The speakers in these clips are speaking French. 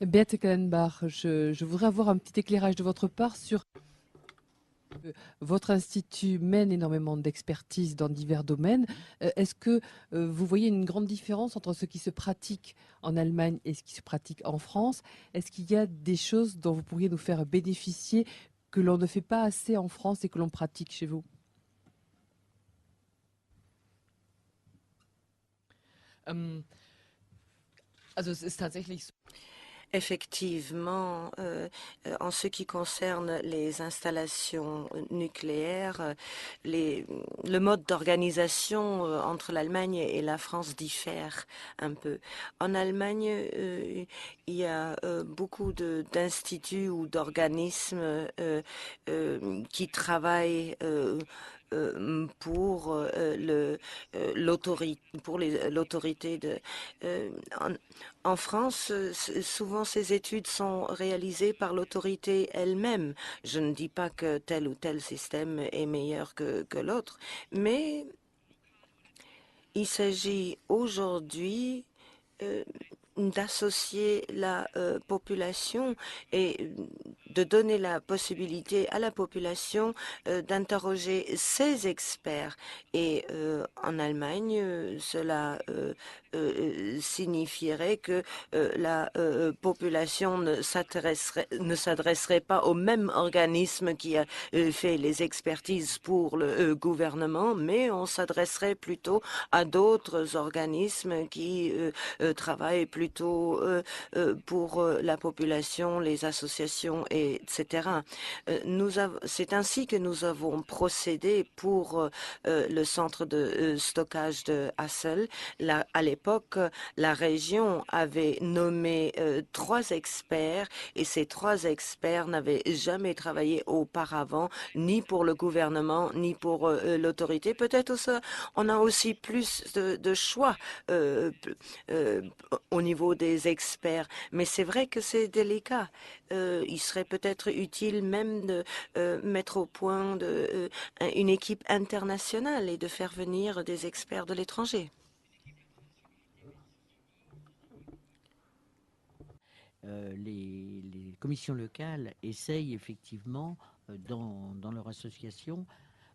Beate Kallenbach, je voudrais avoir un petit éclairage de votre part sur votre institut mène énormément d'expertise dans divers domaines. Est-ce que vous voyez une grande différence entre ce qui se pratique en Allemagne et ce qui se pratique en France? Est-ce qu'il y a des choses dont vous pourriez nous faire bénéficier que l'on ne fait pas assez en France et que l'on pratique chez vous? Ähm, also es ist tatsächlich so. Effectivement, en ce qui concerne les installations nucléaires, le mode d'organisation entre l'Allemagne et la France diffère un peu. En Allemagne, il y a beaucoup d'instituts ou d'organismes qui travaillent pour l'autorité de euh, en, en France, souvent ces études sont réalisées par l'autorité elle-même. Je ne dis pas que tel ou tel système est meilleur que l'autre, mais il s'agit aujourd'hui euh, d'associer la population et de donner la possibilité à la population d'interroger ces experts. Et en Allemagne, cela signifierait que la population ne s'adresserait pas au même organisme qui a fait les expertises pour le gouvernement, mais on s'adresserait plutôt à d'autres organismes qui travaillent plutôt pour la population, les associations, etc. C'est ainsi que nous avons procédé pour le centre de stockage de Hassel. À l'époque, la région avait nommé 3 experts et ces 3 experts n'avaient jamais travaillé auparavant, ni pour le gouvernement, ni pour l'autorité. Peut-être on a aussi plus de choix euh, au niveau des experts. Mais c'est vrai que c'est délicat. Il serait peut-être utile même de mettre au point une équipe internationale et de faire venir des experts de l'étranger. Les commissions locales essayent effectivement, dans leur association,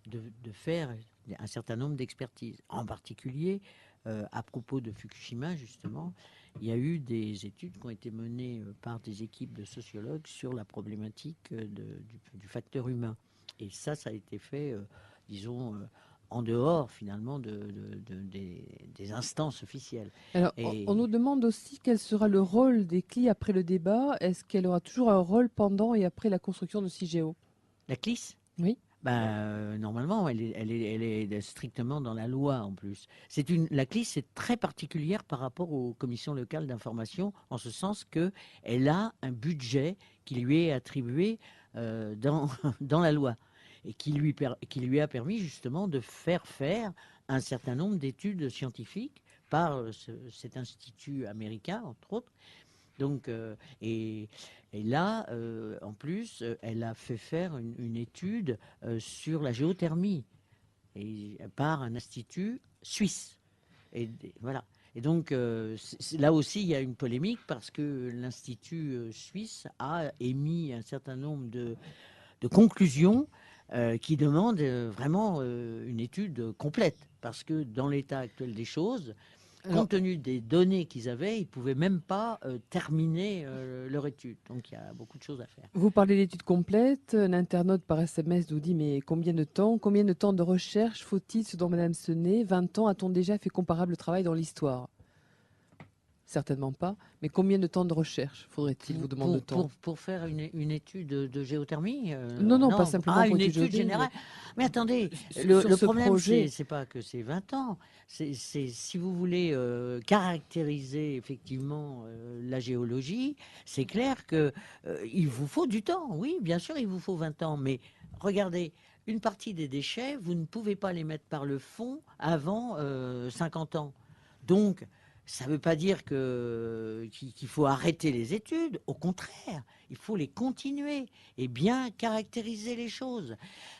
de faire un certain nombre d'expertises. En particulier, à propos de Fukushima, justement, il y a eu des études qui ont été menées par des équipes de sociologues sur la problématique du facteur humain. Et ça a été fait, disons, en dehors finalement des instances officielles. Alors, on Et nous demande aussi quel sera le rôle des CLI après le débat. Est-ce qu'elle aura toujours un rôle pendant et après la construction de CIGEO? la CLIS, Oui. normalement, elle est strictement dans la loi en plus. La CLIS est très particulière par rapport aux commissions locales d'information, en ce sens que elle a un budget qui lui est attribué dans, dans la loi et qui lui a permis justement de faire un certain nombre d'études scientifiques par cet institut américain, entre autres. Donc, et là, en plus, elle a fait faire une étude sur la géothermie et, par un institut suisse. Voilà. Et donc, là aussi, il y a une polémique parce que l'Institut suisse a émis un certain nombre de conclusions qui demandent vraiment une étude complète. Parce que dans l'état actuel des choses, Alors, compte tenu des données qu'ils avaient, ils ne pouvaient même pas terminer leur étude. Donc il y a beaucoup de choses à faire. vous parlez d'études complètes. Un internaute par SMS vous dit mais combien de temps de recherche faut-il, ce dont Madame Senet, 20 ans, a-t-on déjà fait comparable travail dans l'histoire? Certainement pas. Mais combien de temps de recherche faudrait-il, vous demande-t-on? Pour faire une étude de géothermie Non, non, pas non. simplement pour Une études étude géodésiques, mais générale. Mais attendez, sur le ce problème, projet. c'est pas que c'est 20 ans. C'est si vous voulez caractériser effectivement la géologie, c'est clair que il vous faut du temps. Oui, bien sûr, il vous faut 20 ans. Mais regardez, une partie des déchets, vous ne pouvez pas les mettre par le fond avant 50 ans. Donc, ça ne veut pas dire qu'il faut arrêter les études. Au contraire, il faut les continuer et bien caractériser les choses.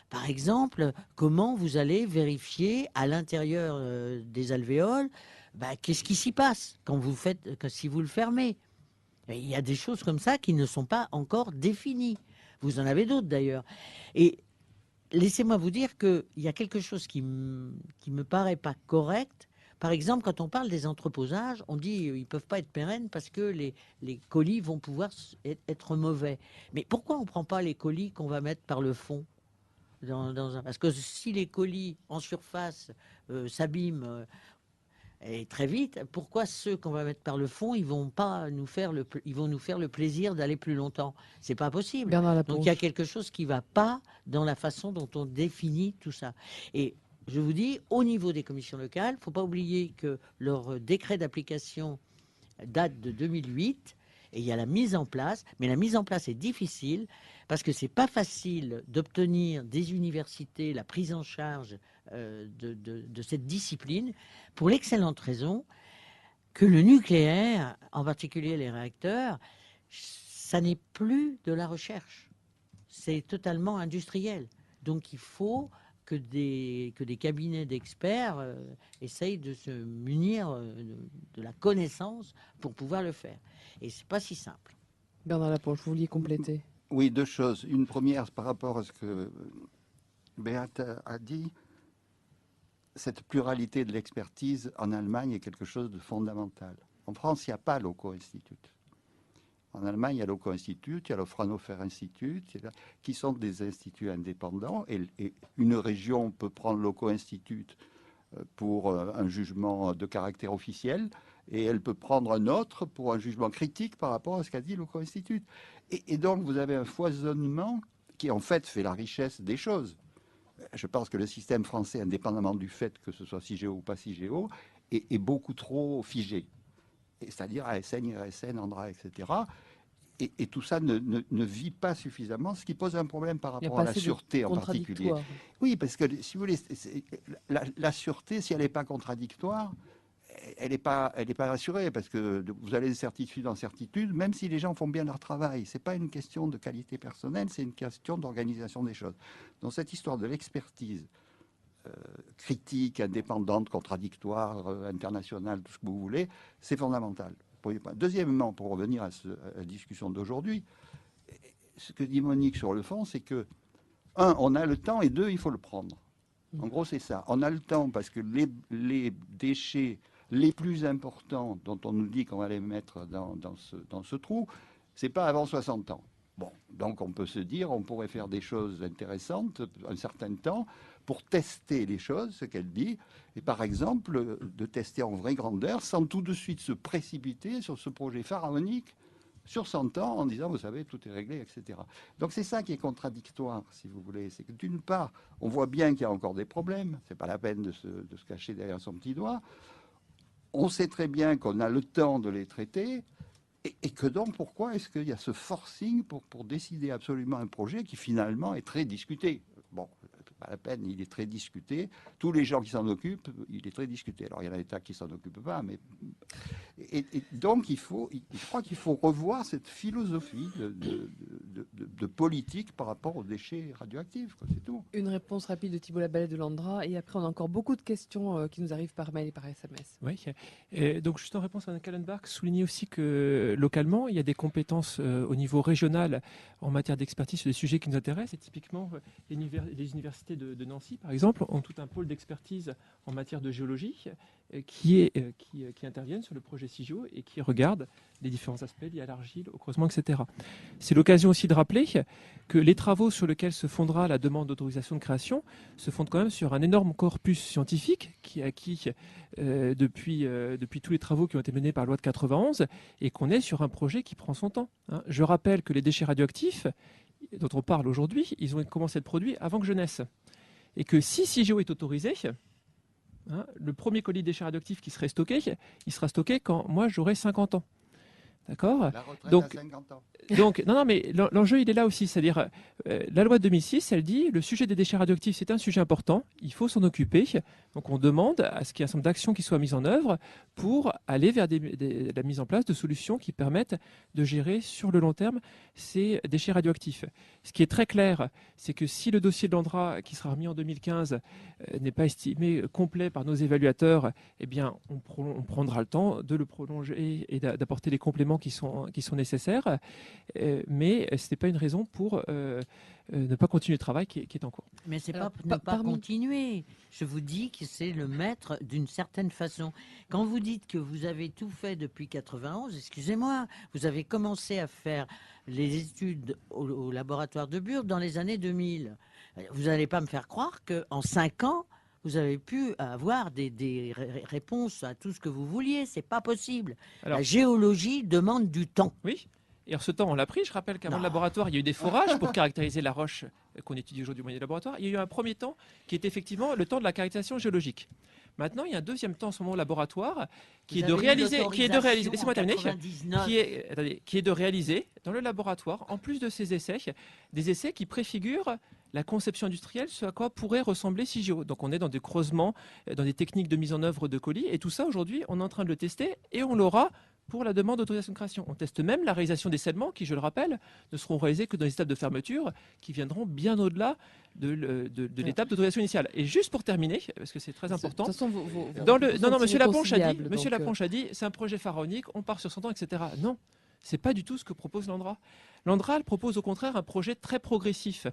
Par exemple, comment vous allez vérifier à l'intérieur des alvéoles qu'est-ce qui s'y passe si vous le fermez. Et il y a des choses comme ça qui ne sont pas encore définies. Vous en avez d'autres d'ailleurs. Et laissez-moi vous dire qu'il y a quelque chose qui me paraît pas correct. Par exemple, quand on parle des entreposages, on dit ils ne peuvent pas être pérennes parce que les colis vont pouvoir être mauvais. Mais pourquoi on ne prend pas les colis qu'on va mettre par le fond Parce que si les colis en surface s'abîment et très vite, pourquoi ceux qu'on va mettre par le fond, ils vont nous faire le plaisir d'aller plus longtemps? C'est pas possible. Bernard Donc il y a Laponche. quelque chose qui va pas dans la façon dont on définit tout ça. Et je vous dis, au niveau des commissions locales, faut pas oublier que leur décret d'application date de 2008 et il y a la mise en place, mais la mise en place est difficile parce que c'est pas facile d'obtenir des universités la prise en charge de cette discipline pour l'excellente raison que le nucléaire, en particulier les réacteurs, ça n'est plus de la recherche, c'est totalement industriel. Donc il faut que des cabinets d'experts essayent de se munir de la connaissance pour pouvoir le faire. Et c'est pas si simple. Bernard Laponche, vous vouliez compléter? Oui, deux choses. Une première, par rapport à ce que Beate a dit, cette pluralité de l'expertise en Allemagne est quelque chose de fondamental. En France, il n'y a pas Loco Institute. En Allemagne, il y a Loco Institute, il y a le Fraunhofer Institute, qui sont des instituts indépendants. Et une région peut prendre Loco Institute pour un jugement de caractère officiel, et elle peut prendre un autre pour un jugement critique par rapport à ce qu'a dit Loco Institute. Et donc, vous avez un foisonnement qui, en fait, fait la richesse des choses. Je pense que le système français, indépendamment du fait que ce soit CIGEO ou pas CIGEO, est beaucoup trop figé. C'est-à-dire ASN, IRSN, ANDRA, etc. Et tout ça ne vit pas suffisamment, ce qui pose un problème par rapport à la sûreté en particulier. Oui, parce que, si vous voulez, la sûreté, si elle n'est pas contradictoire, elle n'est pas assurée, parce que vous avez des certitudes en certitude, même si les gens font bien leur travail. Ce n'est pas une question de qualité personnelle, c'est une question d'organisation des choses. Donc cette histoire de l'expertise critique, indépendante, contradictoire, internationale, tout ce que vous voulez, c'est fondamental. Premier point. Deuxièmement, pour revenir à la discussion d'aujourd'hui, ce que dit Monique sur le fond, c'est que, un, on a le temps, et deux, il faut le prendre. En gros, c'est ça. On a le temps parce que les déchets les plus importants dont on nous dit qu'on va les mettre dans ce trou, c'est pas avant 60 ans. Bon, donc on peut se dire, on pourrait faire des choses intéressantes un certain temps pour tester les choses, ce qu'elle dit, et par exemple de tester en vraie grandeur sans tout de suite se précipiter sur ce projet pharaonique sur 100 ans en disant, vous savez, tout est réglé, etc. Donc c'est ça qui est contradictoire, si vous voulez. C'est que d'une part, on voit bien qu'il y a encore des problèmes, c'est pas la peine de se cacher derrière son petit doigt. On sait très bien qu'on a le temps de les traiter, et que donc, pourquoi est-ce qu'il y a ce forcing pour décider absolument un projet qui finalement est très discuté? Bon, pas la peine, il est très discuté. Tous les gens qui s'en occupent, il est très discuté. Alors, il y en a des tas qui ne s'en occupent pas, mais... Et donc, je crois qu'il faut revoir cette philosophie de politique par rapport aux déchets radioactifs, quoi, c'est tout. Une réponse rapide de Thibault Laballet de l'Andra, et après on a encore beaucoup de questions qui nous arrivent par mail et par SMS. Oui, et donc juste en réponse à Anne Kallenbach, souligner aussi que localement, il y a des compétences au niveau régional en matière d'expertise sur des sujets qui nous intéressent, et typiquement les universités de Nancy, par exemple, ont tout un pôle d'expertise en matière de géologie qui interviennent sur le projet CIGEO et qui regardent les différents aspects liés à l'argile, au creusement, etc. C'est l'occasion aussi de rappeler que les travaux sur lesquels se fondera la demande d'autorisation de création se fondent quand même sur un énorme corpus scientifique qui est acquis depuis tous les travaux qui ont été menés par la loi de 91 et qu'on est sur un projet qui prend son temps. Je rappelle que les déchets radioactifs dont on parle aujourd'hui, ils ont commencé à être produits avant que je naisse. Et que si CIGEO est autorisé, le premier colis de déchets radioactifs qui serait stocké, il sera stocké quand moi j'aurai 50 ans. D'accord ? La retraite donc, à 50 ans. Donc, non, mais l'enjeu, il est là aussi. C'est-à-dire, la loi de 2006, elle dit le sujet des déchets radioactifs, c'est un sujet important, il faut s'en occuper. Donc, on demande à ce qu'il y ait un certain nombre d'actions qui soient mises en œuvre pour aller vers la mise en place de solutions qui permettent de gérer sur le long terme ces déchets radioactifs. Ce qui est très clair, c'est que si le dossier de l'ANDRA, qui sera remis en 2015, n'est pas estimé complet par nos évaluateurs, eh bien, on prendra le temps de le prolonger et d'apporter les compléments qui sont nécessaires. Mais ce n'est pas une raison pour ne pas continuer le travail qui est en cours. Mais c'est Alors, pas ne pas parmi- continuer. Je vous dis que c'est le maître d'une certaine façon. Quand vous dites que vous avez tout fait depuis 91, excusez-moi, vous avez commencé à faire les études au laboratoire de Bure dans les années 2000. Vous n'allez pas me faire croire qu'en 5 ans, vous avez pu avoir des réponses à tout ce que vous vouliez. C'est pas possible. Alors- La géologie demande du temps. Oui. Et alors, ce temps, on l'a pris. Je rappelle qu'avant Non. le laboratoire, il y a eu des forages pour caractériser la roche qu'on étudie aujourd'hui au moyen du laboratoire. Il y a eu un premier temps qui est effectivement le temps de la caractérisation géologique. Maintenant, il y a un deuxième temps en ce moment au laboratoire qui est de réaliser, laissez-moi terminer, qui est de réaliser dans le laboratoire, en plus de ces essais, des essais qui préfigurent la conception industrielle, ce à quoi pourrait ressembler CIGEO. Donc on est dans des creusements, dans des techniques de mise en œuvre de colis, et tout ça aujourd'hui, on est en train de le tester, et on l'aura pour la demande d'autorisation de création. On teste même la réalisation des scellements qui, je le rappelle, ne seront réalisés que dans les étapes de fermeture qui viendront bien au-delà de l'étape d'autorisation initiale. Et juste pour terminer, parce que c'est très important, De toute façon, Monsieur Laponche a dit, Monsieur c'est un projet pharaonique, on part sur 100 ans, etc. Non, c'est pas du tout ce que propose l'ANDRA. L'ANDRA propose au contraire un projet très progressif,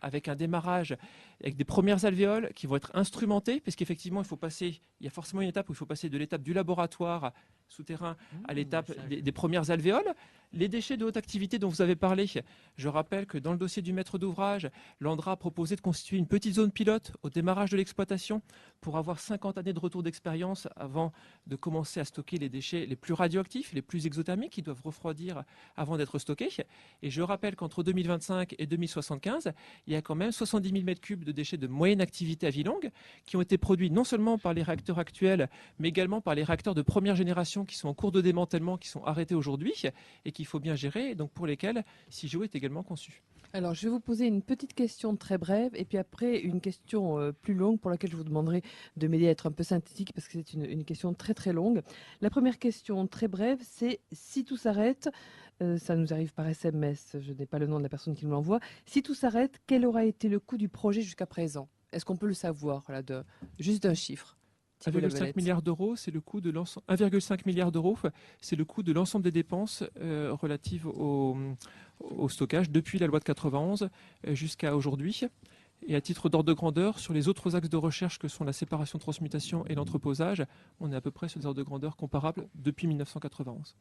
avec un démarrage, avec des premières alvéoles qui vont être instrumentées, parce qu'effectivement, il y a forcément une étape où il faut passer de l'étape du laboratoire souterrain à l'étape des premières alvéoles. Les déchets de haute activité dont vous avez parlé, je rappelle que dans le dossier du maître d'ouvrage, l'ANDRA a proposé de constituer une petite zone pilote au démarrage de l'exploitation pour avoir 50 années de retour d'expérience avant de commencer à stocker les déchets les plus radioactifs, les plus exothermiques, qui doivent refroidir avant d'être stockés. Et je rappelle qu'entre 2025 et 2075, il y a quand même 70 000 m3 de déchets de moyenne activité à vie longue qui ont été produits non seulement par les réacteurs actuels, mais également par les réacteurs de première génération qui sont en cours de démantèlement, qui sont arrêtés aujourd'hui et qu'il faut bien gérer, et donc pour lesquels CIGEO est également conçu. Alors, je vais vous poser une petite question très brève et puis après une question plus longue pour laquelle je vous demanderai de m'aider à être un peu synthétique parce que c'est une question très très longue. La première question très brève, c'est si tout s'arrête, ça nous arrive par SMS, je n'ai pas le nom de la personne qui nous l'envoie, si tout s'arrête, quel aura été le coût du projet jusqu'à présent? Est-ce qu'on peut le savoir, là, juste d'un chiffre? 1,5 milliard d'euros, c'est le coût de l'ensemble. 1,5 milliard d'euros, c'est le coût de l'ensemble des dépenses relatives au stockage depuis la loi de 91 jusqu'à aujourd'hui. Et à titre d'ordre de grandeur, sur les autres axes de recherche que sont la séparation, transmutation et l'entreposage, on est à peu près sur des ordres de grandeur comparables depuis 1991.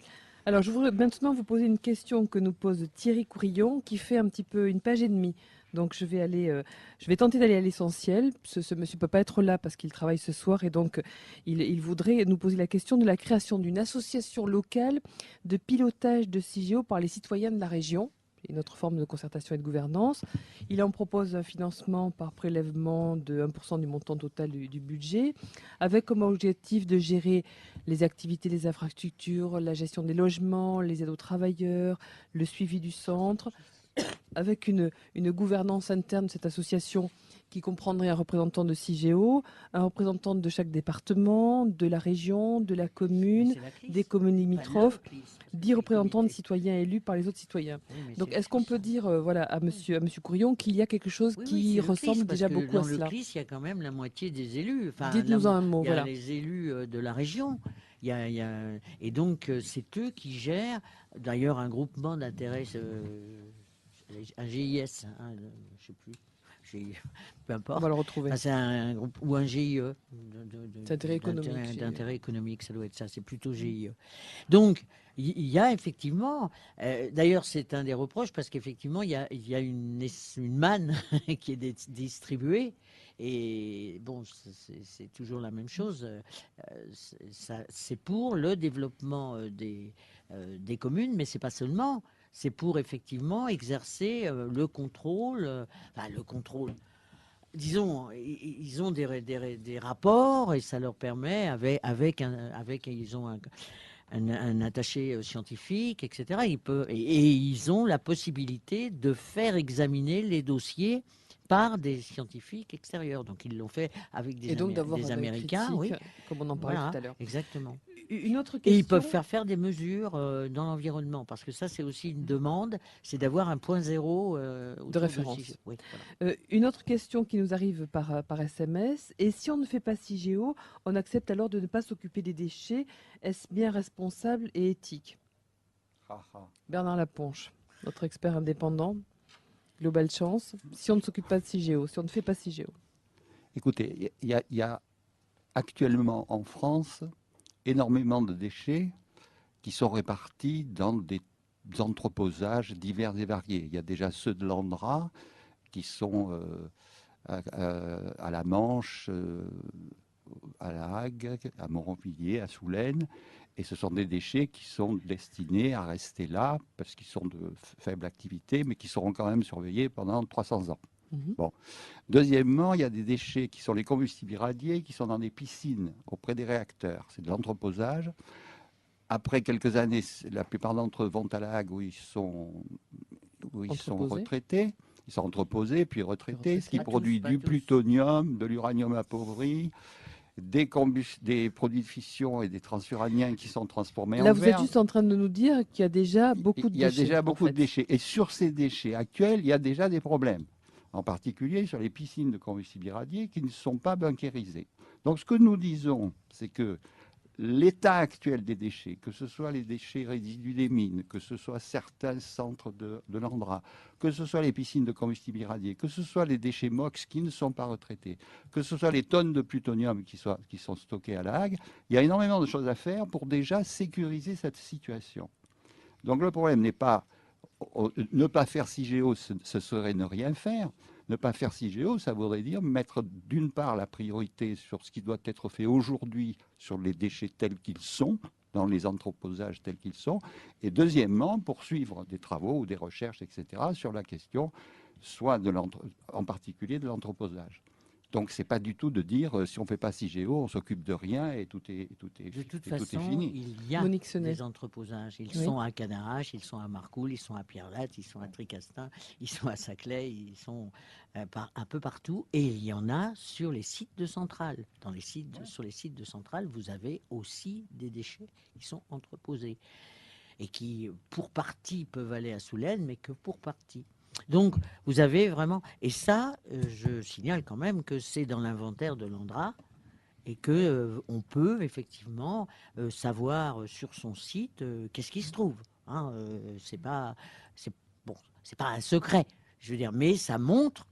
Alors, je voudrais maintenant vous poser une question que nous pose Thierry Courillon, qui fait un petit peu une page et demie. Donc, je vais tenter d'aller à l'essentiel. Ce monsieur ne peut pas être là parce qu'il travaille ce soir et donc il voudrait nous poser la question de la création d'une association locale de pilotage de CIGEO par les citoyens de la région. Une autre forme de concertation et de gouvernance. Il en propose un financement par prélèvement de 1% du montant total du budget, avec comme objectif de gérer les activités, les infrastructures, la gestion des logements, les aides aux travailleurs, le suivi du centre, avec une gouvernance interne de cette association qui comprendrait un représentant de CIGEO, un représentant de chaque département, de la région, de la commune, des communes limitrophes, 10 représentants de citoyens élus par les autres citoyens. Donc, est-ce qu'on peut dire à monsieur Courillon qu'il y a quelque chose qui ressemble déjà beaucoup à cela? Dans le CLIS, il y a quand même la moitié des élus. Enfin, dites-nous un mot. Il y a les élus de la région. Et donc, c'est eux qui gèrent, d'ailleurs, un groupement d'intérêts, un GIS, je ne sais plus. Peu importe. On va le retrouver. C'est un groupe ou un GIE d'intérêt économique, ça doit être ça. C'est plutôt GIE. Donc il y a effectivement. D'ailleurs, c'est un des reproches parce qu'effectivement, il y a une manne qui est distribuée. Et bon, c'est toujours la même chose. C'est pour le développement des communes, mais c'est pas seulement. C'est pour effectivement exercer le contrôle. Disons, ils ont des rapports et ça leur permet ils ont un attaché scientifique, etc. Et ils ont la possibilité de faire examiner les dossiers par des scientifiques extérieurs. Donc ils l'ont fait avec Et donc d'avoir des un œil Américains, oui. critique, comme on en parlait Voilà, tout à l'heure. exactement. Une autre Et ils question. peuvent faire des mesures dans l'environnement, parce que ça, c'est aussi une demande, c'est d'avoir un point zéro autour référence. CIGEO. Oui, voilà. Une autre question qui nous arrive par SMS. Et si on ne fait pas CIGEO, on accepte alors de ne pas s'occuper des déchets. Est-ce bien responsable et éthique? Bernard Laponche, notre expert indépendant, Global Chance. Si on ne s'occupe pas de CIGEO, si on ne fait pas CIGEO. Écoutez, il y a actuellement en France énormément de déchets qui sont répartis dans des entreposages divers et variés. Il y a déjà ceux de l'Andra qui sont à la Manche, à La Hague, à Montpellier, à Soulaine. Et ce sont des déchets qui sont destinés à rester là parce qu'ils sont de faible activité, mais qui seront quand même surveillés pendant 300 ans. Bon. Deuxièmement, il y a des déchets qui sont les combustibles irradiés, qui sont dans des piscines auprès des réacteurs. C'est de l'entreposage. Après quelques années, la plupart d'entre eux vont à La Hague où ils sont retraités. Ils sont entreposés puis retraités, ce qui produit du plutonium, de l'uranium appauvri, des produits de fission et des transuraniens qui sont transformés en verre. Là, vous êtes juste en train de nous dire qu'il y a déjà beaucoup de déchets. Il y a déjà beaucoup de déchets. Et sur ces déchets actuels, il y a déjà des problèmes. En particulier sur les piscines de combustibles irradiés qui ne sont pas bunkérisées. Donc ce que nous disons, c'est que l'état actuel des déchets, que ce soit les déchets résidus des mines, que ce soit certains centres de l'Andra, que ce soit les piscines de combustibles irradiés, que ce soit les déchets MOX qui ne sont pas retraités, que ce soit les tonnes de plutonium qui sont stockées à La Hague, il y a énormément de choses à faire pour déjà sécuriser cette situation. Donc le problème n'est pas ne pas faire CIGEO, ce serait ne rien faire. Ne pas faire CIGEO, ça voudrait dire mettre d'une part la priorité sur ce qui doit être fait aujourd'hui sur les déchets tels qu'ils sont, dans les entreposages tels qu'ils sont, et deuxièmement, poursuivre des travaux ou des recherches, etc., sur la question, soit en particulier de l'entreposage. Donc, ce n'est pas du tout de dire si on ne fait pas CIGEO, on ne s'occupe de rien et tout est De toute façon, fini. il y a des entreposages. Ils sont à Cadarache, ils sont à Marcoule, ils sont à Pierrelatte, ils sont à Tricastin, ils sont à Saclay, ils sont un peu partout. Et il y en a sur les sites de centrales. Sur les sites de centrales, vous avez aussi des déchets qui sont entreposés et qui, pour partie, peuvent aller à Soulaine, mais que pour partie. Donc, vous avez vraiment... Et ça, je signale quand même que c'est dans l'inventaire de l'Andra et que on peut effectivement savoir sur son site qu'est-ce qui se trouve. Hein, c'est pas un secret, je veux dire, mais ça montre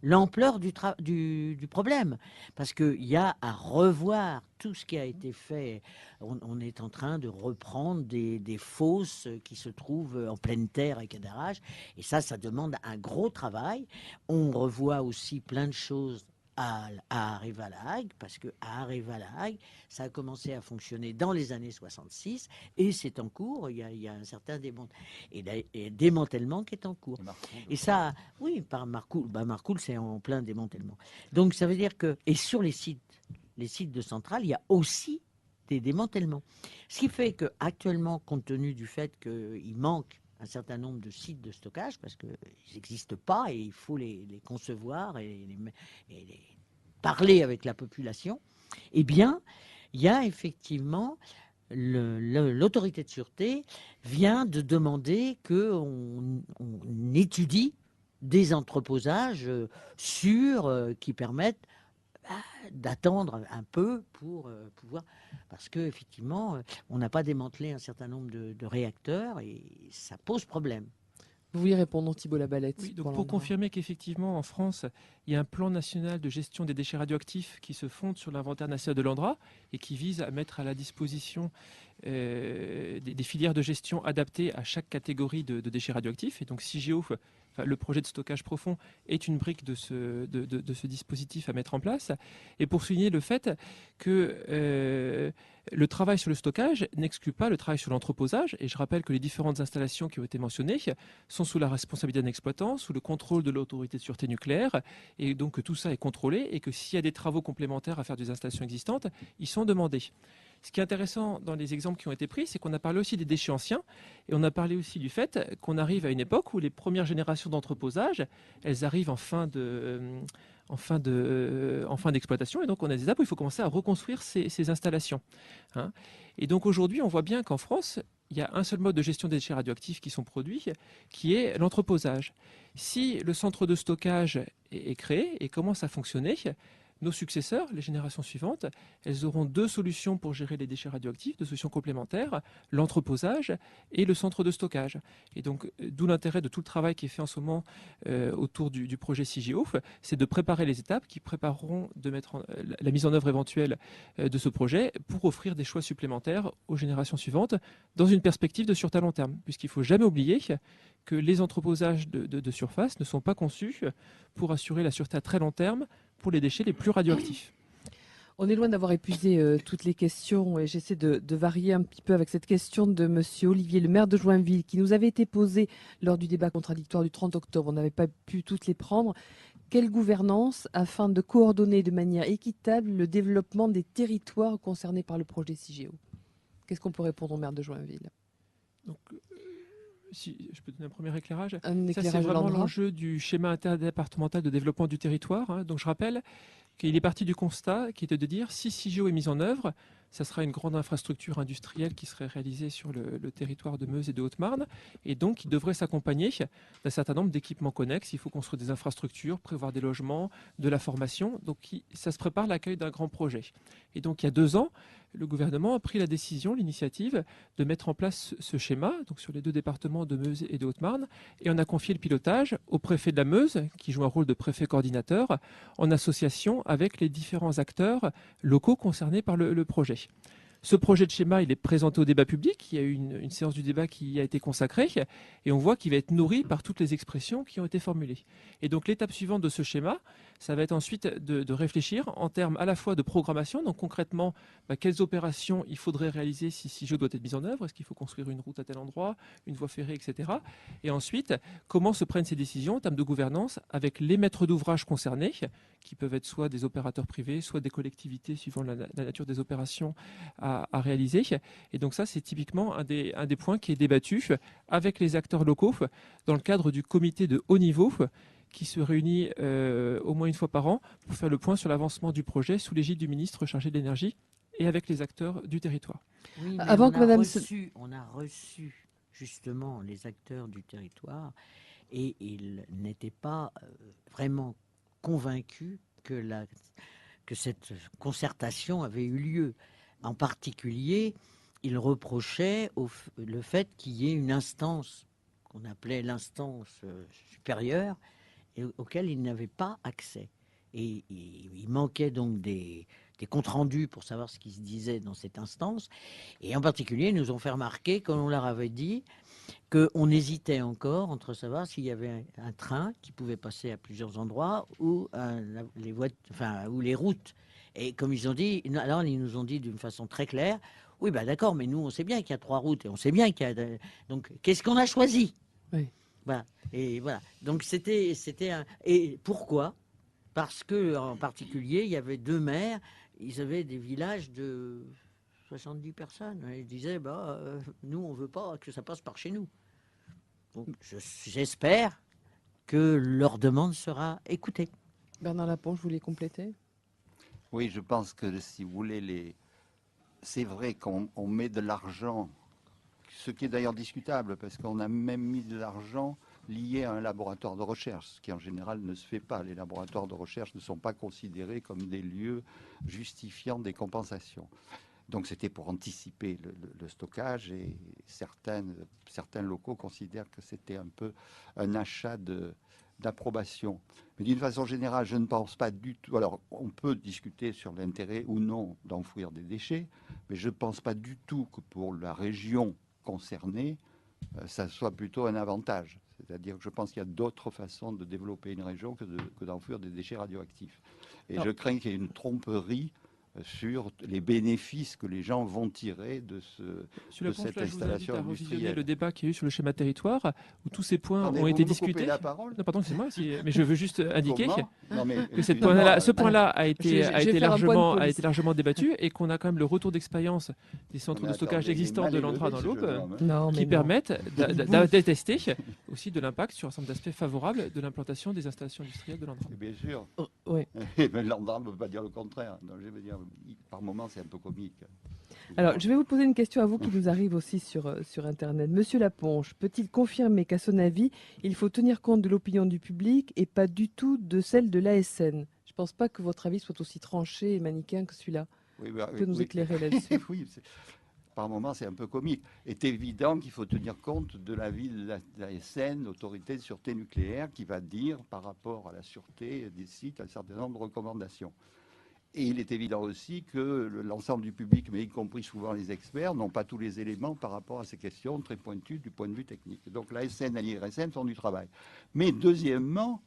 l'ampleur du problème, parce qu'il y a à revoir tout ce qui a été fait. On est en train de reprendre des fosses qui se trouvent en pleine terre à Cadarache, et ça demande un gros travail. On revoit aussi plein de choses à Arriva La Hague, parce que à Arriva La Hague, ça a commencé à fonctionner dans les années 66 et c'est en cours. Il y a un certain démantèlement qui est en cours. Et ça, oui, par Marcoule. Marcoule, c'est en plein démantèlement. Donc ça veut dire que, et sur les sites de centrales, il y a aussi des démantèlements. Ce qui fait que actuellement, compte tenu du fait qu'il manque un certain nombre de sites de stockage, parce qu'ils n'existent pas et il faut les concevoir et les parler avec la population, eh bien, il y a effectivement l'autorité de sûreté vient de demander qu'on étudie des entreposages sûrs qui permettent d'attendre un peu pour pouvoir... Parce qu'effectivement, on n'a pas démantelé un certain nombre de réacteurs et ça pose problème. Vous vouliez répondre, Thibault Labalette? Oui, donc pour confirmer qu'effectivement, en France, il y a un plan national de gestion des déchets radioactifs qui se fonde sur l'inventaire national de l'Andra et qui vise à mettre à la disposition des filières de gestion adaptées à chaque catégorie de déchets radioactifs. Et donc CIGEO, le projet de stockage profond, est une brique de ce dispositif à mettre en place. Et pour souligner le fait que le travail sur le stockage n'exclut pas le travail sur l'entreposage. Et je rappelle que les différentes installations qui ont été mentionnées sont sous la responsabilité d'un exploitant, sous le contrôle de l'autorité de sûreté nucléaire. Et donc que tout ça est contrôlé et que s'il y a des travaux complémentaires à faire des installations existantes, ils sont demandés. Ce qui est intéressant dans les exemples qui ont été pris, c'est qu'on a parlé aussi des déchets anciens et on a parlé aussi du fait qu'on arrive à une époque où les premières générations d'entreposage, elles arrivent en fin d'exploitation et donc on a des étapes où il faut commencer à reconstruire ces installations. Hein. Et donc aujourd'hui, on voit bien qu'en France, il y a un seul mode de gestion des déchets radioactifs qui sont produits, qui est l'entreposage. Si le centre de stockage est créé et commence à fonctionner, nos successeurs, les générations suivantes, elles auront deux solutions pour gérer les déchets radioactifs, deux solutions complémentaires, l'entreposage et le centre de stockage. Et donc, d'où l'intérêt de tout le travail qui est fait en ce moment autour du projet CIGEO, c'est de préparer les étapes qui prépareront la mise en œuvre éventuelle de ce projet pour offrir des choix supplémentaires aux générations suivantes dans une perspective de sûreté à long terme, puisqu'il ne faut jamais oublier que les entreposages de surface ne sont pas conçus pour assurer la sûreté à très long terme pour les déchets les plus radioactifs. On est loin d'avoir épuisé toutes les questions et j'essaie de varier un petit peu avec cette question de Monsieur Olivier, le maire de Joinville, qui nous avait été posée lors du débat contradictoire du 30 octobre. On n'avait pas pu toutes les prendre. Quelle gouvernance afin de coordonner de manière équitable le développement des territoires concernés par le projet CIGEO? Qu'est-ce qu'on peut répondre au maire de Joinville? Donc, si je peux donner un premier éclairage. Un Ça, c'est éclairage vraiment Landra. l'enjeu du schéma interdépartemental de développement du territoire. Hein. Donc, je rappelle qu'il est parti du constat qui était de dire si CIGEO est mis en œuvre, ça sera une grande infrastructure industrielle qui serait réalisée sur le territoire de Meuse et de Haute-Marne, et donc qui devrait s'accompagner d'un certain nombre d'équipements connexes. Il faut construire des infrastructures, prévoir des logements, de la formation. Donc, ça se prépare l'accueil d'un grand projet. Et donc, il y a 2 ans, le gouvernement a pris la décision, l'initiative, de mettre en place ce schéma, donc sur les 2 départements de Meuse et de Haute-Marne, et on a confié le pilotage au préfet de la Meuse, qui joue un rôle de préfet coordinateur, en association avec les différents acteurs locaux concernés par le projet. Ce projet de schéma, il est présenté au débat public. Il y a eu une séance du débat qui y a été consacrée et on voit qu'il va être nourri par toutes les expressions qui ont été formulées. Et donc l'étape suivante de ce schéma, ça va être ensuite de réfléchir en termes à la fois de programmation, donc concrètement, quelles opérations il faudrait réaliser si CIGEO doit être mis en œuvre, est-ce qu'il faut construire une route à tel endroit, une voie ferrée, etc. Et ensuite, comment se prennent ces décisions en termes de gouvernance avec les maîtres d'ouvrage concernés, qui peuvent être soit des opérateurs privés, soit des collectivités, suivant la nature des opérations à réaliser. Et donc ça, c'est typiquement un des points qui est débattu avec les acteurs locaux dans le cadre du comité de haut niveau qui se réunit au moins une fois par an pour faire le point sur l'avancement du projet sous l'égide du ministre chargé de l'énergie et avec les acteurs du territoire. Oui, mais Avant que Madame on a reçu justement les acteurs du territoire et ils n'étaient pas vraiment convaincus que cette concertation avait eu lieu. En particulier, ils reprochaient le fait qu'il y ait une instance qu'on appelait l'instance supérieure et auquel ils n'avaient pas accès. Et il manquait donc des comptes rendus pour savoir ce qui se disait dans cette instance. Et en particulier, ils nous ont fait remarquer, comme on leur avait dit, qu'on hésitait encore entre savoir s'il y avait un train qui pouvait passer à plusieurs endroits ou les routes. Et comme ils ont dit, alors ils nous ont dit d'une façon très claire, oui, ben d'accord, mais nous on sait bien qu'il y a 3 routes et on sait bien qu'il y a... Donc qu'est-ce qu'on a choisi? Oui. Voilà. Et voilà. Donc c'était un... Et pourquoi? Parce que en particulier, il y avait 2 maires, ils avaient des villages de 70 personnes. Ils disaient, nous on veut pas que ça passe par chez nous. Donc j'espère que leur demande sera écoutée. Bernard Lapon, je voulais compléter. Oui, je pense que si vous voulez, c'est vrai qu'on met de l'argent, ce qui est d'ailleurs discutable, parce qu'on a même mis de l'argent lié à un laboratoire de recherche, ce qui en général ne se fait pas. Les laboratoires de recherche ne sont pas considérés comme des lieux justifiant des compensations. Donc c'était pour anticiper le stockage et certains locaux considèrent que c'était un peu un achat d'approbation. Mais d'une façon générale, je ne pense pas du tout... Alors, on peut discuter sur l'intérêt ou non d'enfouir des déchets, mais je ne pense pas du tout que pour la région concernée, ça soit plutôt un avantage. C'est-à-dire que je pense qu'il y a d'autres façons de développer une région que d'enfouir des déchets radioactifs. Et je crains qu'il y ait une tromperie sur les bénéfices que les gens vont tirer de Sur de le point, cette là, je vous invite installation à revisionner industrielle. le débat qu'il y a eu sur le schéma territoire, où tous ces points Attendez, ont vous été me coupez discutés. la parole. Non, pardon, c'est moi, mais je veux juste indiquer Comment Non, mais que ce excusez-moi, point-là a Je été, vais faire un point de police. largement débattu et qu'on a quand même le retour d'expérience des centres mais de stockage attendez, existants mal de élevé, l'Andra dans ce l'Aube, jeune homme, hein. Non, mais qui non. permettent d'attester aussi de l'impact sur un certain nombre d'aspects favorables de l'implantation des installations industrielles de l'Andra. Et bien sûr. Oui. Mais l'Andra ne veut pas dire le contraire. Donc, je veux dire, par moments, c'est un peu comique. Alors, je vais vous poser une question à vous qui nous arrive aussi sur Internet. Monsieur Laponche, peut-il confirmer qu'à son avis, il faut tenir compte de l'opinion du public et pas du tout de celle de l'ASN? Je ne pense pas que votre avis soit aussi tranché et manichéen que celui-là. Oui, Vous pouvez nous éclairer là-dessus? Oui, par moments, c'est un peu comique. Il est évident qu'il faut tenir compte de l'avis de l'ASN, l'autorité de sûreté nucléaire, qui va dire, par rapport à la sûreté des sites, un certain nombre de recommandations. Et il est évident aussi que l'ensemble du public, mais y compris souvent les experts, n'ont pas tous les éléments par rapport à ces questions très pointues du point de vue technique. Donc l'ASN et l'IRSN font du travail. Mais deuxièmement,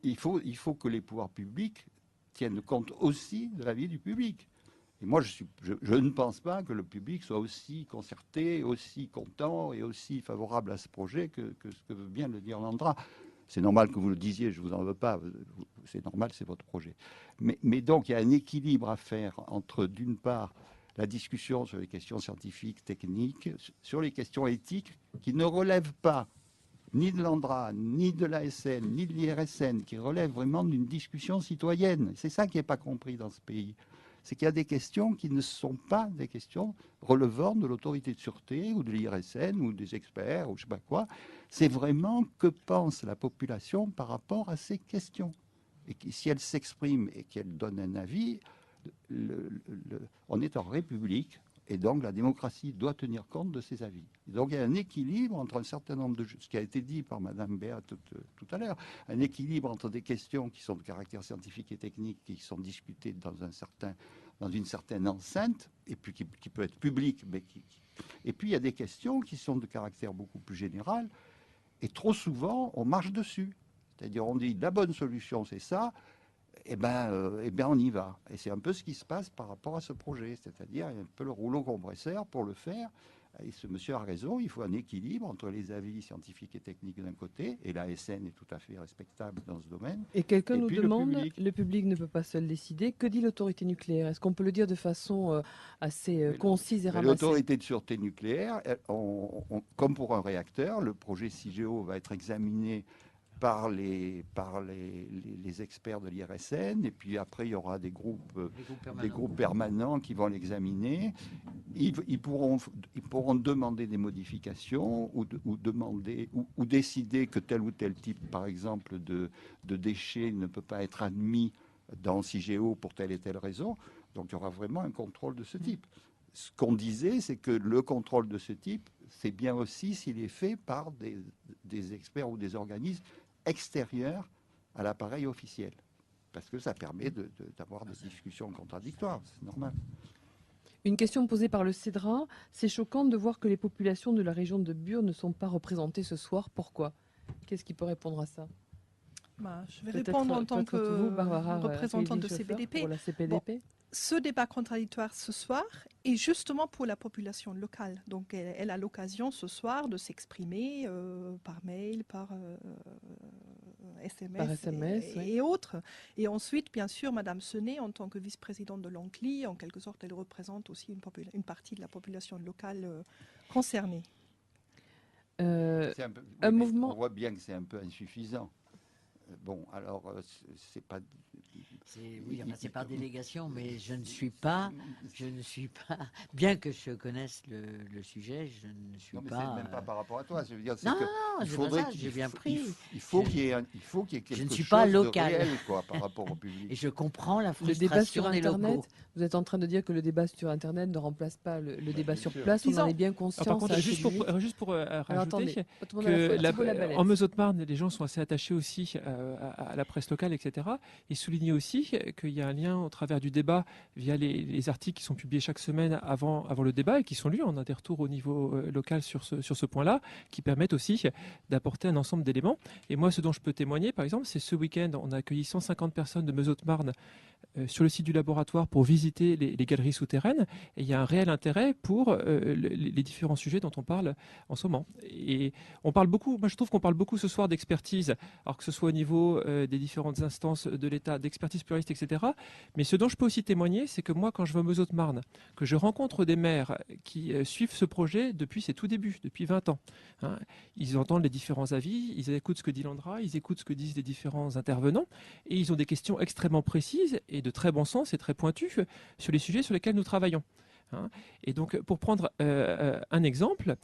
il faut que les pouvoirs publics tiennent compte aussi de l'avis du public. Et moi, je ne pense pas que le public soit aussi concerté, aussi content et aussi favorable à ce projet que ce que veut bien le dire l'Andra. C'est normal que vous le disiez, je ne vous en veux pas, c'est normal, c'est votre projet. Mais donc, il y a un équilibre à faire entre, d'une part, la discussion sur les questions scientifiques, techniques, sur les questions éthiques, qui ne relèvent pas ni de l'Andra, ni de l'ASN, ni de l'IRSN, qui relèvent vraiment d'une discussion citoyenne. C'est ça qui n'est pas compris dans ce pays. C'est qu'il y a des questions qui ne sont pas des questions relevant de l'autorité de sûreté ou de l'IRSN ou des experts ou je ne sais pas quoi. C'est vraiment que pense la population par rapport à ces questions. Et si elle s'exprime et qu'elle donne un avis, on est en République et donc la démocratie doit tenir compte de ces avis. Donc il y a un équilibre entre un certain nombre de... Ce qui a été dit par Mme Béat tout à l'heure, un équilibre entre des questions qui sont de caractère scientifique et technique, qui sont discutées dans une certaine enceinte, et puis qui peut être publique, mais et puis il y a des questions qui sont de caractère beaucoup plus général, et trop souvent on marche dessus. C'est-à-dire on dit la bonne solution c'est ça, eh ben on y va. Et c'est un peu ce qui se passe par rapport à ce projet. C'est-à-dire il y a un peu le rouleau compresseur pour le faire. Et ce monsieur a raison, il faut un équilibre entre les avis scientifiques et techniques d'un côté, et la SN est tout à fait respectable dans ce domaine. Et quelqu'un Et nous puis demande, le public ne peut pas seul décider, que dit l'autorité nucléaire? Est-ce qu'on peut le dire de façon assez concise et ramassée? L'autorité de sûreté nucléaire, comme pour un réacteur, le projet CIGEO va être examiné par les experts de l'IRSN, et puis après il y aura des groupes permanents qui vont l'examiner. Ils pourront demander des modifications ou décider que tel ou tel type, par exemple, de déchets ne peut pas être admis dans CIGEO pour telle et telle raison. Donc il y aura vraiment un contrôle de ce type. Ce qu'on disait, c'est que le contrôle de ce type, c'est bien aussi s'il est fait par des experts ou des organismes extérieurs à l'appareil officiel. Parce que ça permet d'avoir des discussions contradictoires, c'est normal. Une question posée par le CEDRA. C'est choquant de voir que les populations de la région de Bure ne sont pas représentées ce soir. Pourquoi? Qu'est-ce qui peut répondre à ça? Je vais répondre en tant que vous, Barbara, représentante de chauffeur CPDP. pour la CPDP. Ce débat contradictoire ce soir est justement pour la population locale. Donc elle a l'occasion ce soir de s'exprimer par mail, par SMS, et autres. Et ensuite, bien sûr, Madame Senet, en tant que vice-présidente de l'ONCLI, en quelque sorte, elle représente aussi une partie de la population locale concernée. Un mouvement... On voit bien que c'est un peu insuffisant. Bon, alors, c'est pas... Oui, c'est par délégation, mais je ne suis pas, bien que je connaisse le sujet, je ne suis pas... C'est même pas par rapport à toi, je veux dire, c'est non, que... non, c'est pas ça, j'ai bien pris. Il faut qu'il y ait quelque je ne suis chose pas de local. réel, quoi, par rapport au public. Et je comprends la Le débat frustration sur des Internet, locaux. vous êtes en train de dire que le débat sur Internet ne remplace pas le débat sur sûr. place, on en est bien conscient. Par contre, ça, juste pour rajouter que en Meuse-Haute-Marne, les gens sont assez attachés aussi à la presse locale, etc. Et souligner aussi qu'il y a un lien au travers du débat via les articles qui sont publiés chaque semaine avant le débat et qui sont lus. On a des retours au niveau local sur ce point-là qui permettent aussi d'apporter un ensemble d'éléments. Et moi, ce dont je peux témoigner, par exemple, c'est ce week-end, on a accueilli 150 personnes de Meuse-Haute-Marne sur le site du laboratoire pour visiter les galeries souterraines. Et il y a un réel intérêt pour les différents sujets dont on parle en ce moment. Et on parle beaucoup, moi je trouve qu'on parle beaucoup ce soir d'expertise, alors que ce soit au niveau des différentes instances de l'État, d'expertise pluraliste, etc. Mais ce dont je peux aussi témoigner, c'est que moi, quand je vais au Meuse-Haute-Marne, que je rencontre des maires qui suivent ce projet depuis ses tout débuts, depuis 20 ans, hein, ils entendent les différents avis, ils écoutent ce que dit l'ANDRA, ils écoutent ce que disent les différents intervenants, et ils ont des questions extrêmement précises et de très bon sens et très pointues sur les sujets sur lesquels nous travaillons. Et donc, pour prendre un exemple,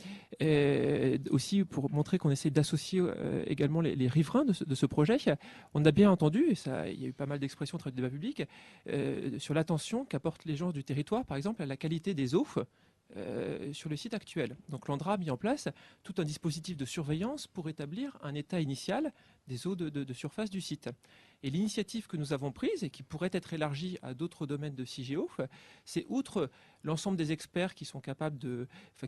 aussi pour montrer qu'on essaie d'associer également les riverains de ce projet, on a bien entendu, et ça, il y a eu pas mal d'expressions au travers du débat public, sur l'attention qu'apportent les gens du territoire, par exemple, à la qualité des eaux sur le site actuel. Donc l'ANDRA a mis en place tout un dispositif de surveillance pour établir un état initial des eaux de surface du site. Et l'initiative que nous avons prise et qui pourrait être élargie à d'autres domaines de CIGEO, c'est outre l'ensemble des experts qui sont capables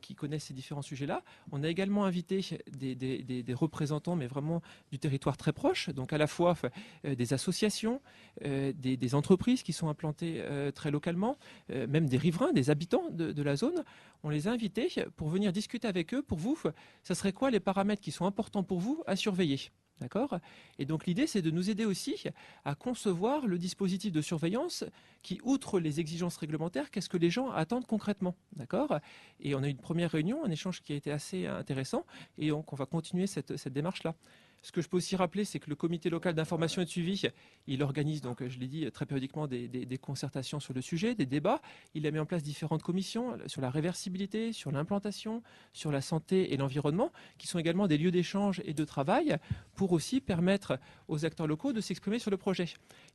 qui connaissent ces différents sujets-là, on a également invité des représentants, mais vraiment du territoire très proche, donc à la fois des associations, des entreprises qui sont implantées très localement, même des riverains, des habitants de la zone. On les a invités pour venir discuter avec eux. Pour vous, ça serait quoi les paramètres qui sont importants pour vous à surveiller ? D'accord ? Et donc l'idée, c'est de nous aider aussi à concevoir le dispositif de surveillance qui, outre les exigences réglementaires, qu'est-ce que les gens attendent concrètement ? D'accord ? Et on a eu une première réunion, un échange qui a été assez intéressant, et donc on va continuer cette démarche-là. Ce que je peux aussi rappeler, c'est que le comité local d'information et de suivi, il organise, donc je l'ai dit, très périodiquement des concertations sur le sujet, des débats. Il a mis en place différentes commissions sur la réversibilité, sur l'implantation, sur la santé et l'environnement, qui sont également des lieux d'échange et de travail pour aussi permettre aux acteurs locaux de s'exprimer sur le projet.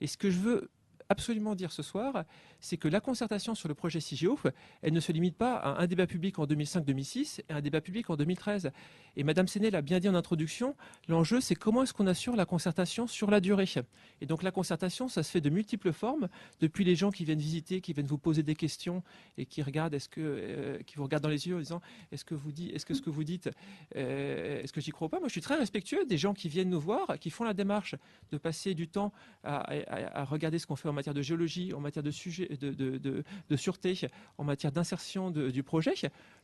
Et ce que je veux absolument dire ce soir, c'est que la concertation sur le projet CIGEO, elle ne se limite pas à un débat public en 2005-2006 et un débat public en 2013. Et Madame Séné l'a bien dit en introduction, l'enjeu c'est comment est-ce qu'on assure la concertation sur la durée. Et donc la concertation, ça se fait de multiples formes, depuis les gens qui viennent visiter, qui viennent vous poser des questions et qui regardent, qui vous regardent dans les yeux en disant est-ce que ce que vous dites, est-ce que j'y crois pas ? Moi je suis très respectueux des gens qui viennent nous voir, qui font la démarche de passer du temps à regarder ce qu'on fait en matière de géologie, en matière de sujet, de sûreté, en matière d'insertion du projet.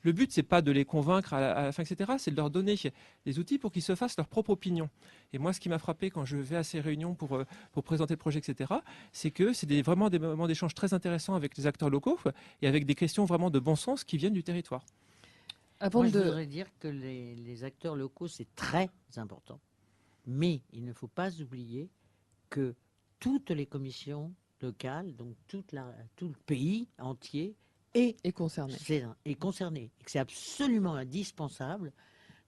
Le but, c'est pas de les convaincre à la fin, etc. C'est de leur donner des outils pour qu'ils se fassent leur propre opinion. Et moi, ce qui m'a frappé quand je vais à ces réunions pour présenter le projet, etc., c'est que c'est vraiment des moments d'échange très intéressants avec les acteurs locaux et avec des questions vraiment de bon sens qui viennent du territoire. Je voudrais dire que les acteurs locaux, c'est très important. Mais il ne faut pas oublier que toutes les commissions locales, donc tout le pays entier est concerné. Et que c'est absolument indispensable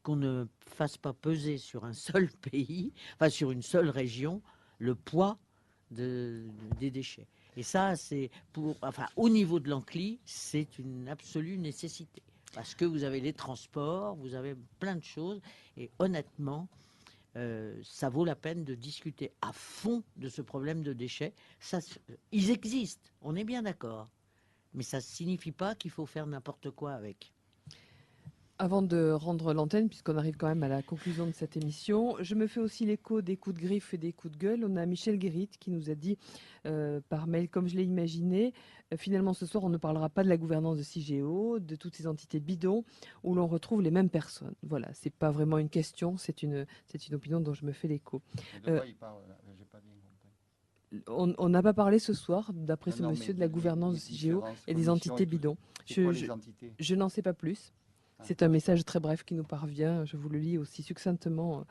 qu'on ne fasse pas peser sur un seul pays, enfin sur une seule région, le poids des déchets. Et ça, c'est au niveau de l'Anccli, c'est une absolue nécessité. Parce que vous avez les transports, vous avez plein de choses, et honnêtement, ça vaut la peine de discuter à fond de ce problème de déchets. Ils existent, on est bien d'accord, mais ça ne signifie pas qu'il faut faire n'importe quoi avec. Avant de rendre l'antenne, puisqu'on arrive quand même à la conclusion de cette émission, je me fais aussi l'écho des coups de griffe et des coups de gueule. On a Michel Guérit qui nous a dit par mail, comme je l'ai imaginé, finalement ce soir on ne parlera pas de la gouvernance de CIGEO, de toutes ces entités bidons où l'on retrouve les mêmes personnes. Voilà, c'est pas vraiment une question, c'est une opinion dont je me fais l'écho. De quoi il parle ? J'ai pas bien compris. On n'a pas parlé ce soir, d'après ce monsieur, de la gouvernance de CIGEO et des entités bidons. Je n'en sais pas plus. C'est un message très bref qui nous parvient. Je vous le lis aussi succinctement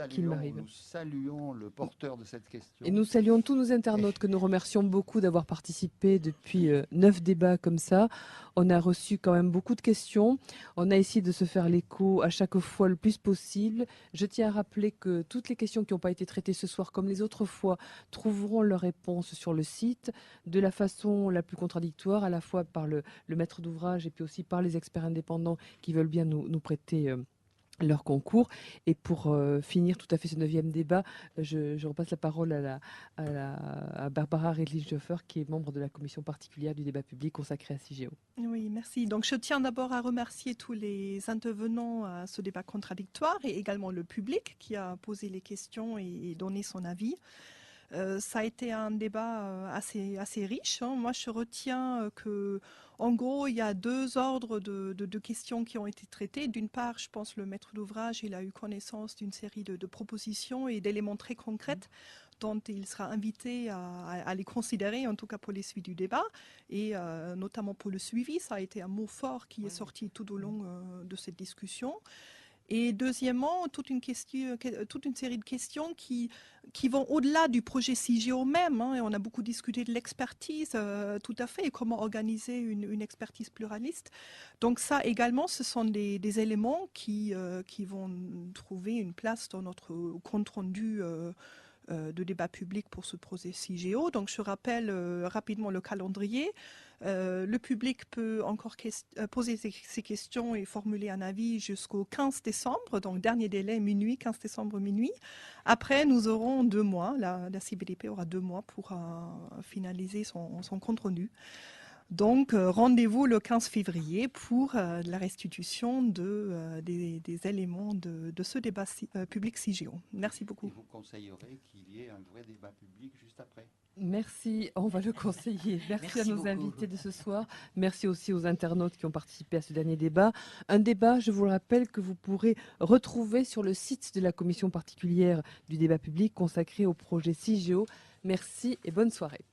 qu'il m'arrive. Nous saluons le porteur de cette question. Et nous saluons tous nos internautes que nous remercions beaucoup d'avoir participé depuis 9 débats comme ça. On a reçu quand même beaucoup de questions. On a essayé de se faire l'écho à chaque fois le plus possible. Je tiens à rappeler que toutes les questions qui n'ont pas été traitées ce soir, comme les autres fois, trouveront leur réponse sur le site de la façon la plus contradictoire, à la fois par le maître d'ouvrage et puis aussi par les experts indépendants qui veulent bien nous prêter leur concours. Et pour finir tout à fait ce 9e débat, je repasse la parole à Barbara Redlich-Joffer, qui est membre de la commission particulière du débat public consacré à CIGEO. Oui, merci. Donc je tiens d'abord à remercier tous les intervenants à ce débat contradictoire et également le public qui a posé les questions et donné son avis. Ça a été un débat assez riche, hein. Moi, je retiens que, en gros, il y a deux ordres de questions qui ont été traitées. D'une part, je pense le maître d'ouvrage, il a eu connaissance d'une série de propositions et d'éléments très concrets dont il sera invité à les considérer, en tout cas pour les suites du débat, et notamment pour le suivi. Ça a été un mot fort qui est sorti tout au long de cette discussion. Et deuxièmement, toute une série de questions qui vont au-delà du projet CIGEO même, hein, et on a beaucoup discuté de l'expertise, tout à fait, et comment organiser une expertise pluraliste. Donc ça également, ce sont des éléments qui vont trouver une place dans notre compte-rendu de débat public pour ce projet CIGEO. Donc je rappelle rapidement le calendrier. Le public peut encore poser ses questions et formuler un avis jusqu'au 15 décembre, donc dernier délai minuit, 15 décembre minuit. Après, nous aurons 2 mois, la CBDP aura 2 mois pour finaliser son compte-rendu. Donc, rendez-vous le 15 février pour la restitution des éléments de ce débat public CIGEO. Merci beaucoup. Et vous conseillerez qu'il y ait un vrai débat public juste après. Merci, on va le conseiller. Merci à nos beaucoup. invités de ce soir. Merci aussi aux internautes qui ont participé à ce dernier débat. Un débat, je vous le rappelle, que vous pourrez retrouver sur le site de la commission particulière du débat public consacrée au projet CIGEO. Merci et bonne soirée.